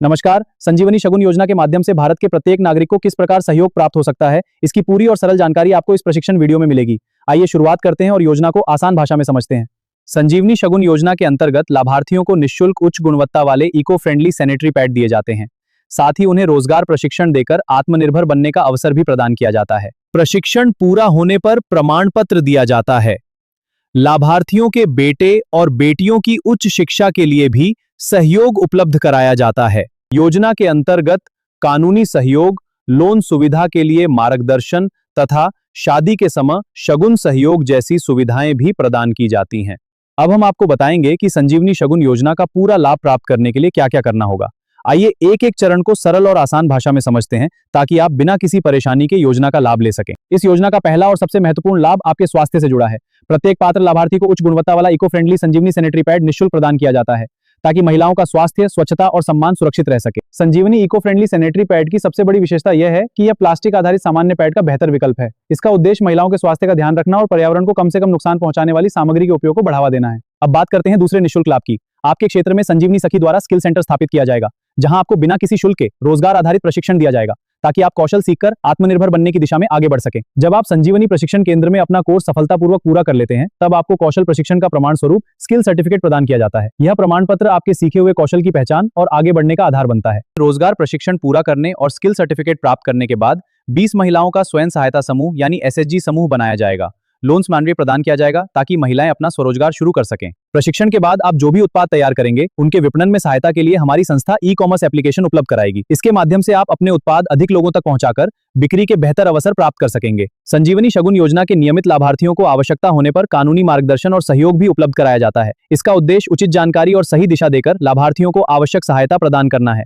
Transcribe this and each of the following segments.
नमस्कार। संजीवनी शगुन योजना के माध्यम से भारत के प्रत्येक नागरिक को किस प्रकार सहयोग प्राप्त हो सकता है, इसकी पूरी और सरल जानकारी आपको इस प्रशिक्षण वीडियो में मिलेगी। आइए शुरुआत करते हैं और योजना को आसान भाषा में समझते हैं। संजीवनी शगुन योजना के अंतर्गत लाभार्थियों को निःशुल्क उच्च गुणवत्ता वाले इको फ्रेंडली सैनिटरी पैड दिए जाते हैं। साथ ही उन्हें रोजगार प्रशिक्षण देकर आत्मनिर्भर बनने का अवसर भी प्रदान किया जाता है। प्रशिक्षण पूरा होने पर प्रमाण पत्र दिया जाता है। लाभार्थियों के बेटे और बेटियों की उच्च शिक्षा के लिए भी सहयोग उपलब्ध कराया जाता है। योजना के अंतर्गत कानूनी सहयोग, लोन सुविधा के लिए मार्गदर्शन तथा शादी के समय शगुन सहयोग जैसी सुविधाएं भी प्रदान की जाती हैं। अब हम आपको बताएंगे कि संजीवनी शगुन योजना का पूरा लाभ प्राप्त करने के लिए क्या क्या करना होगा। आइए एक एक चरण को सरल और आसान भाषा में समझते हैं ताकि आप बिना किसी परेशानी के योजना का लाभ ले सकें। इस योजना का पहला और सबसे महत्वपूर्ण लाभ आपके स्वास्थ्य से जुड़ा है। प्रत्येक पात्र लाभार्थी को उच्च गुणवत्ता वाला इको फ्रेंडली संजीवनी सैनिटरी पैड निःशुल्क प्रदान किया जाता है ताकि महिलाओं का स्वास्थ्य, स्वच्छता और सम्मान सुरक्षित रह सके। संजीवनी इको फ्रेंडली सैनिटरी पैड की सबसे बड़ी विशेषता यह है कि यह प्लास्टिक आधारित सामान्य पैड का बेहतर विकल्प है। इसका उद्देश्य महिलाओं के स्वास्थ्य का ध्यान रखना और पर्यावरण को कम से कम नुकसान पहुंचाने वाली सामग्री के उपयोग को बढ़ावा देना है। अब बात करते हैं दूसरे निःशुल्क लाभ की। आपके क्षेत्र में संजीवनी सखी द्वारा स्किल सेंटर स्थापित किया जाएगा, जहां आपको बिना किसी शुल्क के रोजगार आधारित प्रशिक्षण दिया जाएगा ताकि आप कौशल सीखकर आत्मनिर्भर बनने की दिशा में आगे बढ़ सकें। जब आप संजीवनी प्रशिक्षण केंद्र में अपना कोर्स सफलतापूर्वक पूरा कर लेते हैं, तब आपको कौशल प्रशिक्षण का प्रमाण स्वरूप स्किल सर्टिफिकेट प्रदान किया जाता है। यह प्रमाण पत्र आपके सीखे हुए कौशल की पहचान और आगे बढ़ने का आधार बनता है। रोजगार प्रशिक्षण पूरा करने और स्किल सर्टिफिकेट प्राप्त करने के बाद 20 महिलाओं का स्वयं सहायता समूह यानी SHG समूह बनाया जाएगा। लोन्स मानदेय प्रदान किया जाएगा ताकि महिलाएं अपना स्वरोजगार शुरू कर सकें। प्रशिक्षण के बाद आप जो भी उत्पाद तैयार करेंगे, उनके विपणन में सहायता के लिए हमारी संस्था ई-कॉमर्स एप्लीकेशन उपलब्ध कराएगी। इसके माध्यम से आप अपने उत्पाद अधिक लोगों तक पहुंचाकर बिक्री के बेहतर अवसर प्राप्त कर सकेंगे। संजीवनी शगुन योजना के नियमित लाभार्थियों को आवश्यकता होने पर कानूनी मार्गदर्शन और सहयोग भी उपलब्ध कराया जाता है। इसका उद्देश्य उचित जानकारी और सही दिशा देकर लाभार्थियों को आवश्यक सहायता प्रदान करना है।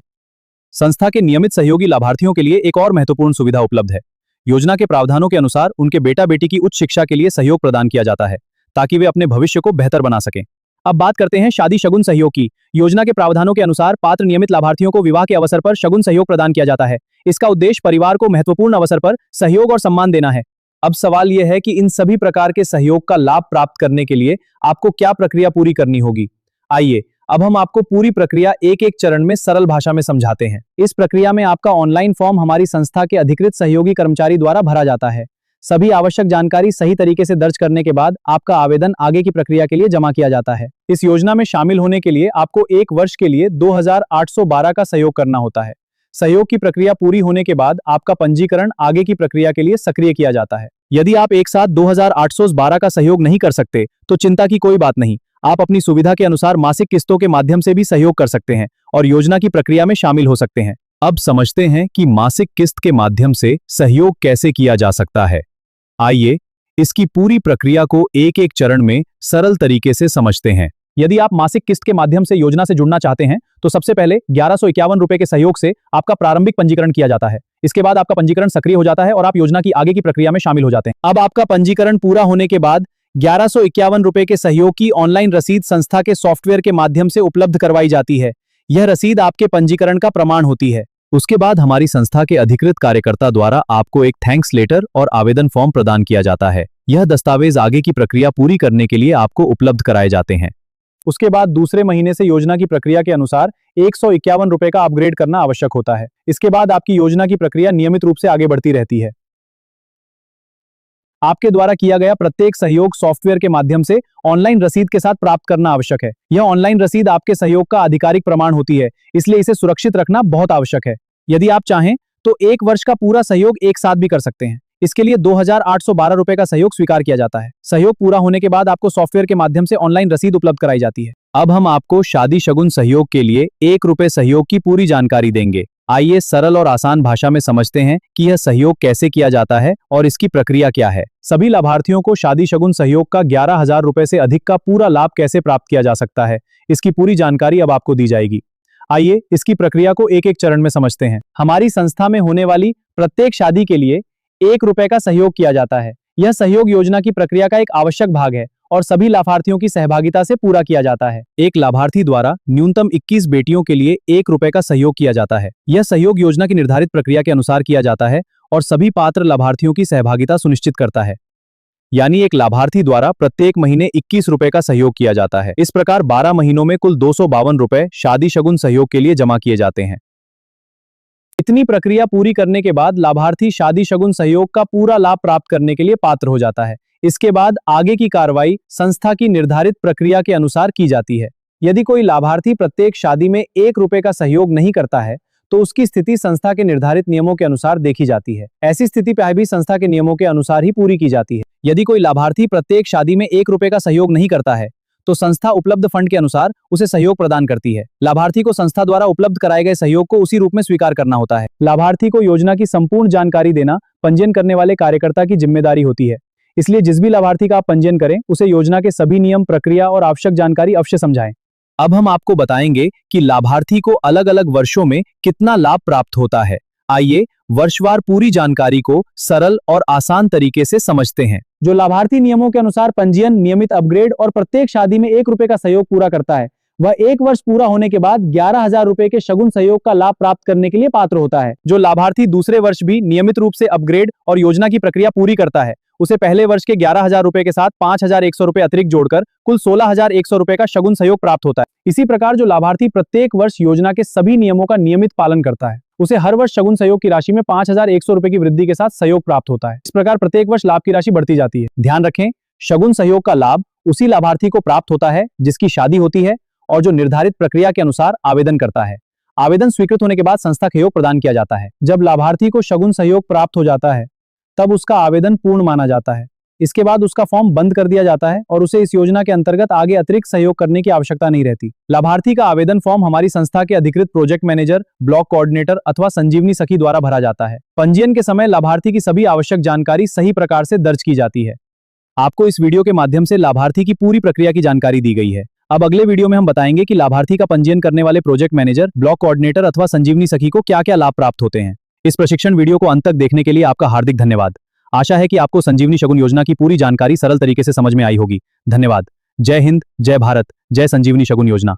संस्था के नियमित सहयोगी लाभार्थियों के लिए एक और महत्वपूर्ण सुविधा उपलब्ध है। योजना के प्रावधानों के अनुसार उनके बेटा बेटी की उच्च शिक्षा के लिए सहयोग प्रदान किया जाता है ताकि वे अपने भविष्य को बेहतर बना सकें। अब बात करते हैं शादी शगुन सहयोग की। योजना के प्रावधानों के अनुसार पात्र नियमित लाभार्थियों को विवाह के अवसर पर शगुन सहयोग प्रदान किया जाता है। इसका उद्देश्य परिवार को महत्वपूर्ण अवसर पर सहयोग और सम्मान देना है। अब सवाल यह है कि इन सभी प्रकार के सहयोग का लाभ प्राप्त करने के लिए आपको क्या प्रक्रिया पूरी करनी होगी। आइए अब हम आपको पूरी प्रक्रिया एक एक चरण में सरल भाषा में समझाते हैं। इस प्रक्रिया में आपका ऑनलाइन फॉर्म हमारी संस्था के अधिकृत सहयोगी कर्मचारी द्वारा भरा जाता है। सभी आवश्यक जानकारी सही तरीके से दर्ज करने के बाद आपका आवेदन आगे की प्रक्रिया के लिए जमा किया जाता है। इस योजना में शामिल होने के लिए आपको 1 वर्ष के लिए 2812 का सहयोग करना होता है। सहयोग की प्रक्रिया पूरी होने के बाद आपका पंजीकरण आगे की प्रक्रिया के लिए सक्रिय किया जाता है। यदि आप एक साथ 2812 का सहयोग नहीं कर सकते तो चिंता की कोई बात नहीं। आप अपनी सुविधा के अनुसार मासिक किस्तों के माध्यम से भी सहयोग कर सकते हैं और योजना की प्रक्रिया में शामिल हो सकते हैं। अब समझते हैं कि मासिक किस्त के माध्यम से सहयोग कैसे किया जा सकता है। आइए इसकी पूरी प्रक्रिया को एक एक चरण में सरल तरीके से समझते हैं। यदि आप मासिक किस्त के माध्यम से योजना से जुड़ना चाहते हैं तो सबसे पहले 1151 रुपए के सहयोग से आपका प्रारंभिक पंजीकरण किया जाता है। इसके बाद आपका पंजीकरण सक्रिय हो जाता है और आप योजना की आगे की प्रक्रिया में शामिल हो जाते हैं। अब आपका पंजीकरण पूरा होने के बाद 1151 रुपए के सहयोग की ऑनलाइन रसीद संस्था के सॉफ्टवेयर के माध्यम से उपलब्ध करवाई जाती है। यह रसीद आपके पंजीकरण का प्रमाण होती है। उसके बाद हमारी संस्था के अधिकृत कार्यकर्ता द्वारा आपको एक थैंक्स लेटर और आवेदन फॉर्म प्रदान किया जाता है। यह दस्तावेज आगे की प्रक्रिया पूरी करने के लिए आपको उपलब्ध कराए जाते हैं। उसके बाद दूसरे महीने से योजना की प्रक्रिया के अनुसार 151 रुपए का अपग्रेड करना आवश्यक होता है। इसके बाद आपकी योजना की प्रक्रिया नियमित रूप से आगे बढ़ती रहती है। आपके द्वारा किया गया प्रत्येक सहयोग सॉफ्टवेयर के माध्यम से ऑनलाइन रसीद के साथ प्राप्त करना आवश्यक है। यह ऑनलाइन रसीद आपके सहयोग का आधिकारिक प्रमाण होती है, इसलिए इसे सुरक्षित रखना बहुत आवश्यक है। यदि आप चाहें तो 1 वर्ष का पूरा सहयोग एक साथ भी कर सकते हैं। इसके लिए 2812 रुपए का सहयोग स्वीकार किया जाता है। सहयोग पूरा होने के बाद आपको सॉफ्टवेयर के माध्यम से ऑनलाइन रसीद उपलब्ध कराई जाती है। अब हम आपको शादी शगुन सहयोग के लिए 1 रुपए सहयोग की पूरी जानकारी देंगे। आइए सरल और आसान भाषा में समझते हैं कि यह सहयोग कैसे किया जाता है और इसकी प्रक्रिया क्या है। सभी लाभार्थियों को शादी शगुन सहयोग का 11,000 रुपए से अधिक का पूरा लाभ कैसे प्राप्त किया जा सकता है, इसकी पूरी जानकारी अब आपको दी जाएगी। आइए इसकी प्रक्रिया को एक एक चरण में समझते हैं। हमारी संस्था में होने वाली प्रत्येक शादी के लिए 1 रुपए का सहयोग किया जाता है। यह सहयोग योजना की प्रक्रिया का एक आवश्यक भाग है और सभी लाभार्थियों की सहभागिता से पूरा किया जाता है। एक लाभार्थी द्वारा न्यूनतम 21 बेटियों के लिए 1 रुपए का सहयोग किया जाता है। यह सहयोग योजना की निर्धारित प्रक्रिया के अनुसार किया जाता है और सभी पात्र लाभार्थियों की सहभागिता सुनिश्चित करता है। यानी एक लाभार्थी द्वारा प्रत्येक महीने 21 रुपए का सहयोग किया जाता है। इस प्रकार 12 महीनों में कुल 252 रुपए शादी शगुन सहयोग के लिए जमा किए जाते हैं। इतनी प्रक्रिया पूरी करने के बाद लाभार्थी शादी शगुन सहयोग का पूरा लाभ प्राप्त करने के लिए पात्र हो जाता है। इसके बाद आगे की कार्रवाई संस्था की निर्धारित प्रक्रिया के अनुसार की जाती है। यदि कोई लाभार्थी प्रत्येक शादी में 1 रुपए का सहयोग नहीं करता है तो उसकी स्थिति संस्था के निर्धारित नियमों के अनुसार देखी जाती है। ऐसी स्थिति पर भी संस्था के नियमों के अनुसार ही पूरी की जाती है। यदि कोई लाभार्थी प्रत्येक शादी में 1 रुपए का सहयोग नहीं करता है तो संस्था उपलब्ध फंड के अनुसार उसे सहयोग प्रदान करती है। लाभार्थी को संस्था द्वारा उपलब्ध कराए गए सहयोग को उसी रूप में स्वीकार करना होता है। लाभार्थी को योजना की संपूर्ण जानकारी देना पंजीयन करने वाले कार्यकर्ता की जिम्मेदारी होती है। इसलिए जिस भी लाभार्थी का आप पंजीयन करें उसे योजना के सभी नियम, प्रक्रिया और आवश्यक जानकारी अवश्य समझाएं। अब हम आपको बताएंगे कि लाभार्थी को अलग अलग वर्षों में कितना लाभ प्राप्त होता है। आइए वर्षवार पूरी जानकारी को सरल और आसान तरीके से समझते हैं। जो लाभार्थी नियमों के अनुसार पंजीयन, नियमित अपग्रेड और प्रत्येक शादी में 1 रुपए का सहयोग पूरा करता है, वह 1 वर्ष पूरा होने के बाद 11,000 रुपए के शगुन सहयोग का लाभ प्राप्त करने के लिए पात्र होता है। जो लाभार्थी दूसरे वर्ष भी नियमित रूप से अपग्रेड और योजना की प्रक्रिया पूरी करता है, उसे पहले वर्ष के 11,000 रुपए के साथ 5,100 रुपए अतिरिक्त जोड़कर कुल 16,100 रुपए का शगुन सहयोग प्राप्त होता है। इसी प्रकार जो लाभार्थी प्रत्येक वर्ष योजना के सभी नियमों का नियमित पालन करता है, उसे हर वर्ष शगुन सहयोग की राशि में 5,100 रुपए की वृद्धि के साथ सहयोग प्राप्त होता है। इस प्रकार प्रत्येक वर्ष लाभ की राशि बढ़ती जाती है। ध्यान रखें, शगुन सहयोग का लाभ उसी लाभार्थी को प्राप्त होता है जिसकी शादी होती है और जो निर्धारित प्रक्रिया के अनुसार आवेदन करता है। आवेदन स्वीकृत होने के बाद संस्था सहयोग प्रदान किया जाता है। जब लाभार्थी को शगुन सहयोग प्राप्त हो जाता है तब उसका आवेदन पूर्ण माना जाता है। इसके बाद उसका फॉर्म बंद कर दिया जाता है और उसे इस योजना के अंतर्गत आगे अतिरिक्त सहयोग करने की आवश्यकता नहीं रहती। लाभार्थी का आवेदन फॉर्म हमारी संस्था के अधिकृत प्रोजेक्ट मैनेजर, ब्लॉक कोऑर्डिनेटर अथवा संजीवनी सखी द्वारा भरा जाता है। पंजीयन के समय लाभार्थी की सभी आवश्यक जानकारी सही प्रकार से दर्ज की जाती है। आपको इस वीडियो के माध्यम से लाभार्थी की पूरी प्रक्रिया की जानकारी दी गई है। अब अगले वीडियो में हम बताएंगे कि लाभार्थी का पंजीयन करने वाले प्रोजेक्ट मैनेजर, ब्लॉक कोऑर्डिनेटर अथवा संजीवनी सखी को क्या क्या लाभ प्राप्त होते हैं। इस प्रशिक्षण वीडियो को अंत तक देखने के लिए आपका हार्दिक धन्यवाद। आशा है कि आपको संजीवनी शगुन योजना की पूरी जानकारी सरल तरीके से समझ में आई होगी। धन्यवाद। जय हिंद, जय भारत, जय संजीवनी शगुन योजना।